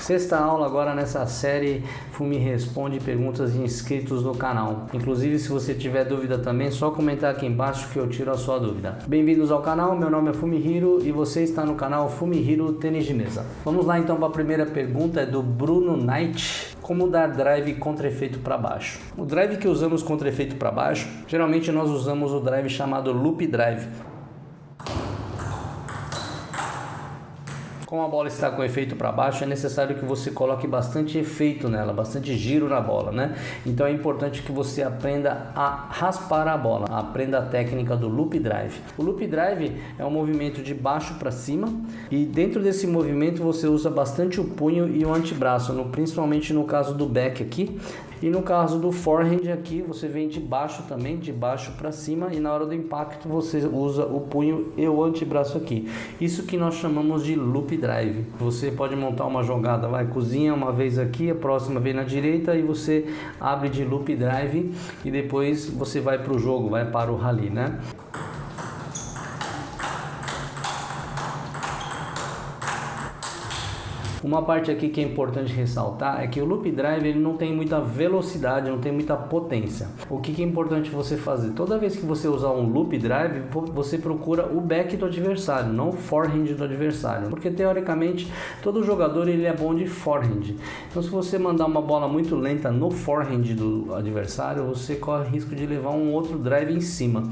Sexta aula agora nessa série Fumi Responde perguntas de inscritos no canal. Inclusive, se você tiver dúvida também, é só comentar aqui embaixo que eu tiro a sua dúvida. Bem-vindos ao canal, meu nome é Fumihiro e você está no canal Fumihiro Tênis de Mesa. Vamos lá então para a primeira pergunta, é do Bruno Knight. Como dar drive contra efeito para baixo? O drive que usamos contra efeito para baixo, geralmente nós usamos o drive chamado Loop Drive. Como a bola está com efeito para baixo, é necessário que você coloque bastante efeito nela, bastante giro na bola, né? Então é importante que você aprenda a raspar a bola, aprenda a técnica do Loop Drive. O Loop Drive é um movimento de baixo para cima e dentro desse movimento você usa bastante o punho e o antebraço, principalmente no caso do back aqui. E no caso do forehand aqui, você vem de baixo também, de baixo para cima, e na hora do impacto você usa o punho e o antebraço aqui. Isso que nós chamamos de loop drive. Você pode montar uma jogada, cozinha uma vez aqui, a próxima vez na direita e você abre de loop drive e depois você vai para o jogo, vai para o rally, né? Uma parte aqui que é importante ressaltar é que o Loop Drive ele não tem muita velocidade, não tem muita potência. O que é importante você fazer? Toda vez que você usar um Loop Drive, você procura o back do adversário, não o forehand do adversário. Porque teoricamente, todo jogador ele é bom de forehand. Então se você mandar uma bola muito lenta no forehand do adversário, você corre risco de levar um outro drive em cima.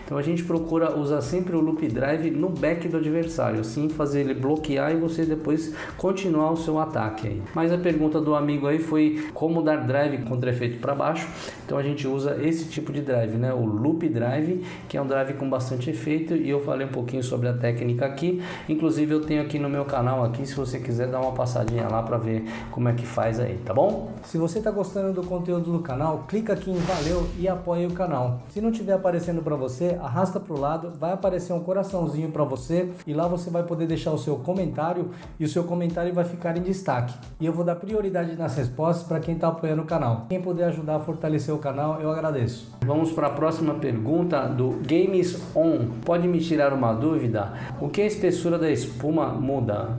Então a gente procura usar sempre o Loop Drive no back do adversário, assim fazer ele bloquear e você depois continuar o seu ataque aí. Mas a pergunta do amigo aí foi como dar drive contra efeito para baixo. Então a gente usa esse tipo de drive, né? O Loop Drive, que é um drive com bastante efeito, e eu falei um pouquinho sobre a técnica aqui. Inclusive eu tenho aqui no meu canal aqui, se você quiser dar uma passadinha lá para ver como é que faz aí, tá bom? Se você está gostando do conteúdo do canal, clica aqui em valeu e apoie o canal. Se não estiver aparecendo para você, arrasta para o lado, vai aparecer um coraçãozinho para você e lá você vai poder deixar o seu comentário e o seu comentário vai ficar em destaque. E eu vou dar prioridade nas respostas para quem está apoiando o canal. Quem puder ajudar a fortalecer o canal, eu agradeço. Vamos para a próxima pergunta do Games On. Pode me tirar uma dúvida? O que a espessura da espuma muda?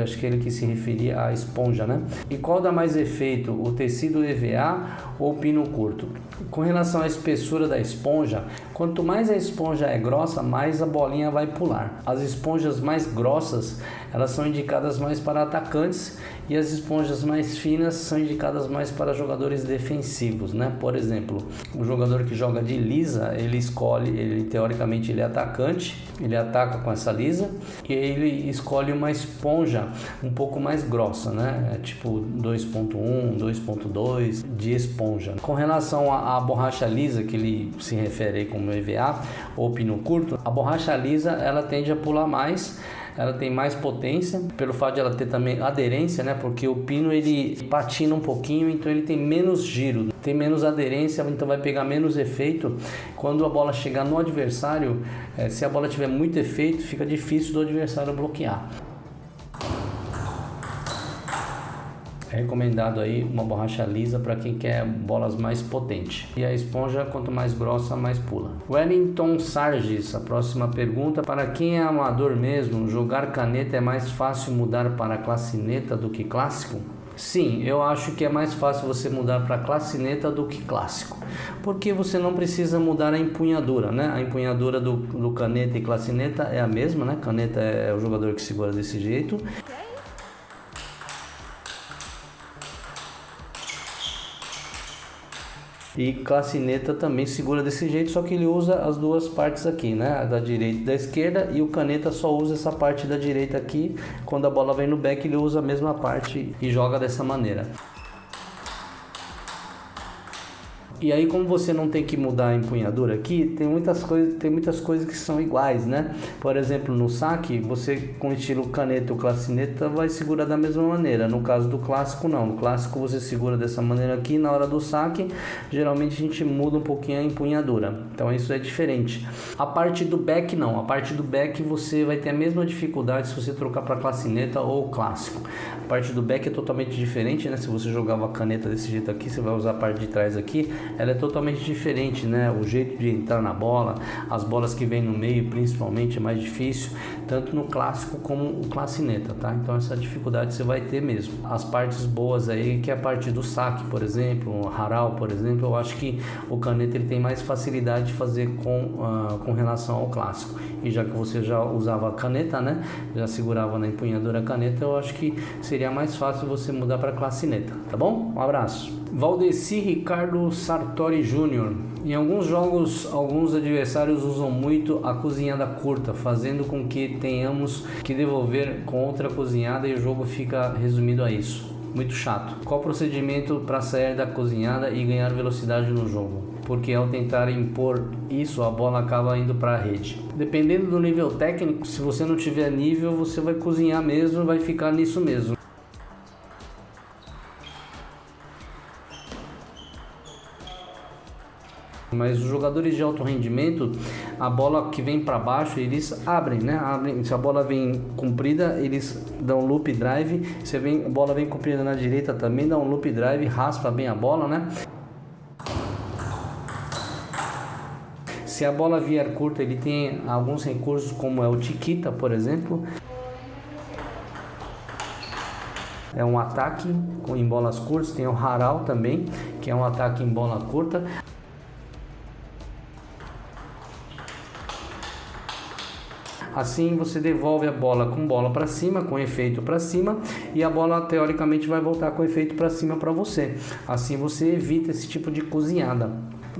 Acho que ele que se referia à esponja, né? E qual dá mais efeito? O tecido EVA ou o pino curto? Com relação à espessura da esponja, quanto mais a esponja é grossa, mais a bolinha vai pular. As esponjas mais grossas, elas são indicadas mais para atacantes e as esponjas mais finas são indicadas mais para jogadores defensivos, né? Por exemplo, o jogador que joga de lisa, teoricamente ele é atacante, ele ataca com essa lisa e ele escolhe uma esponja um pouco mais grossa, né? Tipo 2.1, 2.2 de esponja. Com relação à borracha lisa, que ele se refere aí como EVA ou pino curto, a borracha lisa ela tende a pular mais. Ela tem mais potência, pelo fato de ela ter também aderência, né? Porque o pino ele patina um pouquinho, então ele tem menos giro, tem menos aderência, então vai pegar menos efeito. Quando a bola chegar no adversário, se a bola tiver muito efeito, fica difícil do adversário bloquear. É recomendado aí uma borracha lisa para quem quer bolas mais potentes. E a esponja, quanto mais grossa, mais pula. Wellington Sargis, a próxima pergunta. Para quem é amador mesmo, jogar caneta é mais fácil mudar para classineta do que clássico? Sim, eu acho que é mais fácil você mudar para classineta do que clássico. Porque você não precisa mudar a empunhadura, né? A empunhadura do caneta e classineta é a mesma, né? Caneta é o jogador que segura desse jeito. E classineta também segura desse jeito, só que ele usa as duas partes aqui, né? A da direita e da esquerda, e o caneta só usa essa parte da direita aqui. Quando a bola vem no back, ele usa a mesma parte e joga dessa maneira. E aí, como você não tem que mudar a empunhadura aqui, tem muitas coisas que são iguais, né? Por exemplo, no saque, você com estilo caneta ou classineta vai segurar da mesma maneira. No caso do clássico, não. No clássico você segura dessa maneira aqui. Na hora do saque, geralmente a gente muda um pouquinho a empunhadura. Então isso é diferente. A parte do back não. A parte do back você vai ter a mesma dificuldade se você trocar para classineta ou clássico. A parte do back é totalmente diferente, né? Se você jogava a caneta desse jeito aqui, você vai usar a parte de trás aqui. ela é totalmente diferente, né? O jeito de entrar na bola, as bolas que vem no meio principalmente é mais difícil, tanto no clássico como o classineta, tá? Então essa dificuldade você vai ter mesmo. As partes boas aí, que é a parte do saque, por exemplo, o Haral, por exemplo, eu acho que o caneta ele tem mais facilidade de fazer com relação ao clássico. E já que você já usava a caneta, né? Já segurava na empunhadura a caneta, eu acho que seria mais fácil você mudar para classineta, tá bom? Um abraço. Valdeci Ricardo Sartori Jr. Em alguns jogos, alguns adversários usam muito a cozinhada curta, fazendo com que tenhamos que devolver com outra cozinhada e o jogo fica resumido a isso. Muito chato. Qual o procedimento para sair da cozinhada e ganhar velocidade no jogo? Porque ao tentar impor isso, a bola acaba indo para a rede. Dependendo do nível técnico, se você não tiver nível, você vai cozinhar mesmo, vai ficar nisso mesmo. Mas os jogadores de alto rendimento, a bola que vem para baixo, eles abrem, né? Se a bola vem comprida, eles dão loop drive. Se a bola vem comprida na direita, também dá um loop drive, raspa bem a bola, né? Se a bola vier curta, ele tem alguns recursos, como é o Chiquita, por exemplo. É um ataque em bolas curtas. Tem o Haral também, que é um ataque em bola curta. Assim você devolve a bola com bola para cima, com efeito para cima, e a bola teoricamente vai voltar com efeito para cima para você. Assim você evita esse tipo de cozinhada.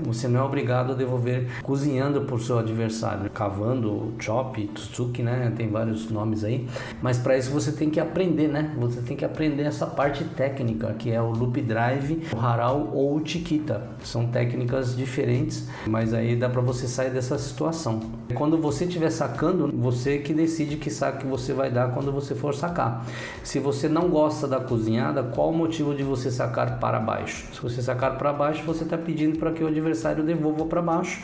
Você não é obrigado a devolver cozinhando por seu adversário, cavando, chop, tsuki, né? Tem vários nomes aí. Mas para isso você tem que aprender, né? Você tem que aprender essa parte técnica, que é o loop drive, o Haral ou o Chiquita. São técnicas diferentes, mas aí dá para você sair dessa situação. Quando você estiver sacando, você que decide que saque você vai dar quando você for sacar. Se você não gosta da cozinhada, qual o motivo de você sacar para baixo? Se você sacar para baixo, você está pedindo para que o adversário devolva para baixo,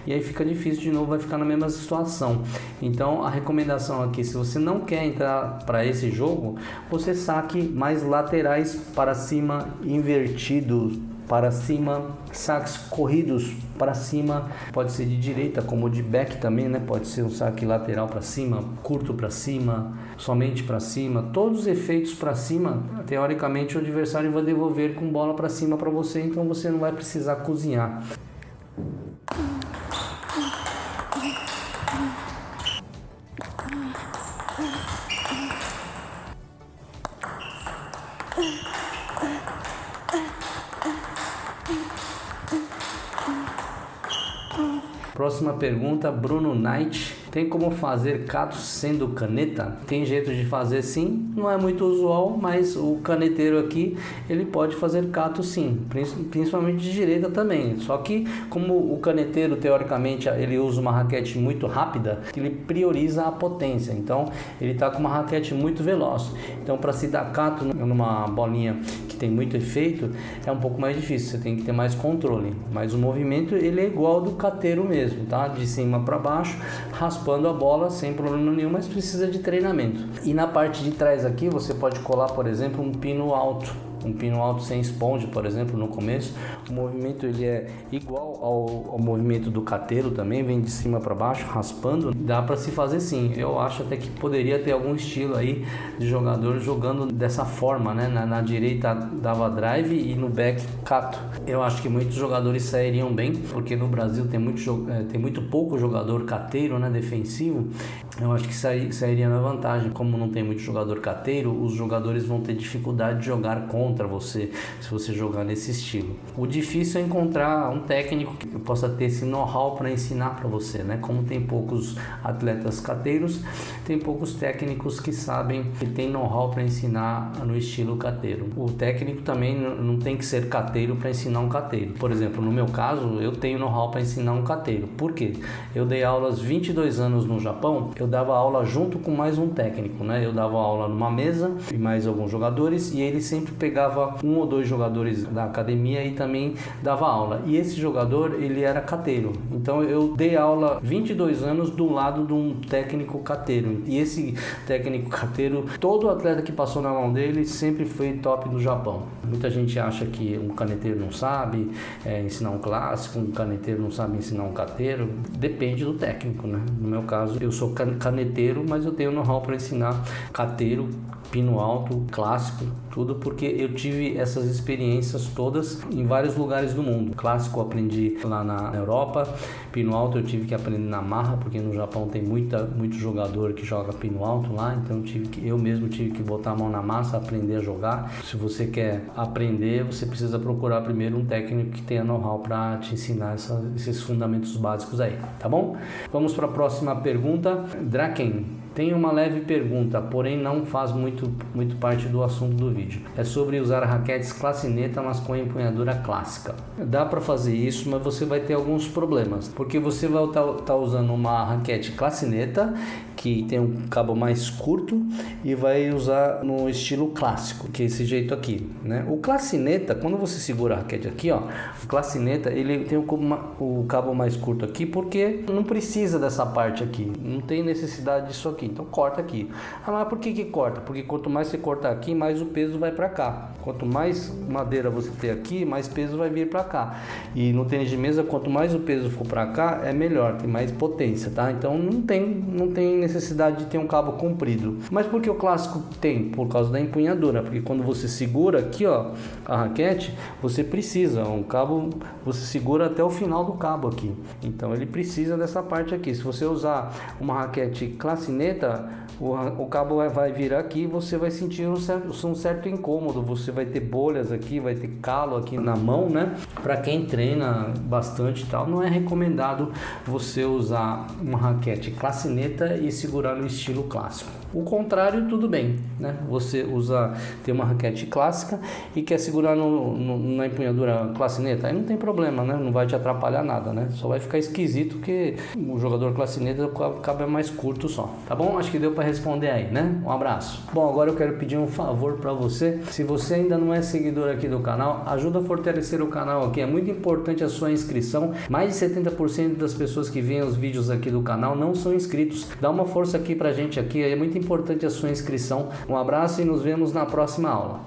e aí fica difícil de novo, vai ficar na mesma situação. Então a recomendação aqui, se você não quer entrar para esse jogo, você saque mais laterais para cima, invertidos para cima, saques corridos para cima, pode ser de direita como de back também, né? Pode ser um saque lateral para cima, curto para cima, somente para cima, todos os efeitos para cima. Teoricamente o adversário vai devolver com bola para cima para você, então você não vai precisar cozinhar. Próxima pergunta, Bruno Knight. Tem como fazer cato sendo caneta? Tem jeito de fazer sim, não é muito usual, mas o caneteiro aqui, ele pode fazer cato sim, principalmente de direita também. Só que como o caneteiro, teoricamente, ele usa uma raquete muito rápida, ele prioriza a potência, então ele está com uma raquete muito veloz. Então para se dar cato numa bolinha que tem muito efeito, é um pouco mais difícil, você tem que ter mais controle. Mas o movimento, ele é igual ao do cateiro mesmo, tá? De cima para baixo, raspando a bola sem problema nenhum, mas precisa de treinamento. E na parte de trás aqui você pode colar, por exemplo, um pino alto sem esponja, por exemplo, no começo. O movimento ele é igual ao movimento do cateiro também, vem de cima para baixo, raspando. Dá para se fazer sim. Eu acho até que poderia ter algum estilo aí de jogador jogando dessa forma, né? Na direita dava drive e no back cato. Eu acho que muitos jogadores sairiam bem, porque no Brasil tem muito pouco jogador cateiro, né? Defensivo. Eu acho que sairia na vantagem. Como não tem muito jogador cateiro, os jogadores vão ter dificuldade de jogar contra você, se você jogar nesse estilo. O difícil é encontrar um técnico que possa ter esse know-how para ensinar para você, né? Como tem poucos atletas cateiros, tem poucos técnicos que sabem, que tem know-how para ensinar no estilo cateiro. O técnico também não tem que ser cateiro para ensinar um cateiro. Por exemplo, no meu caso, eu tenho know-how para ensinar um cateiro. Por quê? Eu dei aulas 22 anos no Japão, eu dava aula junto com mais um técnico, né? Eu dava aula numa mesa e mais alguns jogadores, e ele sempre pegava pegava 1 ou 2 jogadores da academia e também dava aula. E esse jogador, ele era cateiro. Então eu dei aula 22 anos do lado de um técnico cateiro. E esse técnico cateiro, todo atleta que passou na mão dele sempre foi top do Japão. Muita gente acha que um caneteiro não sabe ensinar um clássico, um caneteiro não sabe ensinar um cateiro. Depende do técnico, né? No meu caso, eu sou caneteiro, mas eu tenho know-how para ensinar cateiro, pino alto, clássico, tudo porque eu tive essas experiências todas em vários lugares do mundo. Clássico eu aprendi lá na Europa, pino alto eu tive que aprender na marra, porque no Japão tem muito jogador que joga pino alto lá, então eu mesmo tive que botar a mão na massa, aprender a jogar. Se você quer aprender, você precisa procurar primeiro um técnico que tenha know-how para te ensinar esses fundamentos básicos aí, tá bom? Vamos para a próxima pergunta. Draken. Tenho uma leve pergunta, porém não faz muito parte do assunto do vídeo. É sobre usar raquetes classineta, mas com empunhadura clássica. Dá para fazer isso, mas você vai ter alguns problemas, porque você vai estar usando uma raquete classineta que tem um cabo mais curto e vai usar no estilo clássico, que é esse jeito aqui, né? O classineta, quando você segura a raquete aqui, ó, o classineta ele tem o cabo mais curto aqui, porque não precisa dessa parte aqui, não tem necessidade disso aqui, então corta aqui. Ah, mas por que corta? Porque quanto mais você cortar aqui, mais o peso vai para cá. Quanto mais madeira você ter aqui, mais peso vai vir para cá. E no tênis de mesa, quanto mais o peso for para cá, é melhor, tem mais potência, tá? Então não tem necessidade de ter um cabo comprido. Mas por que o clássico tem? Por causa da empunhadura, porque quando você segura aqui, ó, a raquete, você precisa, um cabo, você segura até o final do cabo aqui. Então ele precisa dessa parte aqui. Se você usar uma raquete classineta, o cabo vai vir aqui e você vai sentir um certo incômodo, você vai ter bolhas aqui, vai ter calo aqui na mão, né? Para quem treina bastante e tal, não é recomendado você usar uma raquete classineta e segurar no estilo clássico. O contrário, tudo bem, né? Você tem uma raquete clássica e quer segurar na empunhadura classineta, aí não tem problema, né? Não vai te atrapalhar nada, né? Só vai ficar esquisito porque o jogador classineta, o cabo é mais curto só, tá bom? Acho que deu para responder aí, né? Um abraço. Bom, agora eu quero pedir um favor para você. Se você ainda não é seguidor aqui do canal, ajuda a fortalecer o canal aqui. É muito importante a sua inscrição. Mais de 70% das pessoas que veem os vídeos aqui do canal não são inscritos. Dá uma força aqui pra gente aqui. É muito importante a sua inscrição. Um abraço e nos vemos na próxima aula.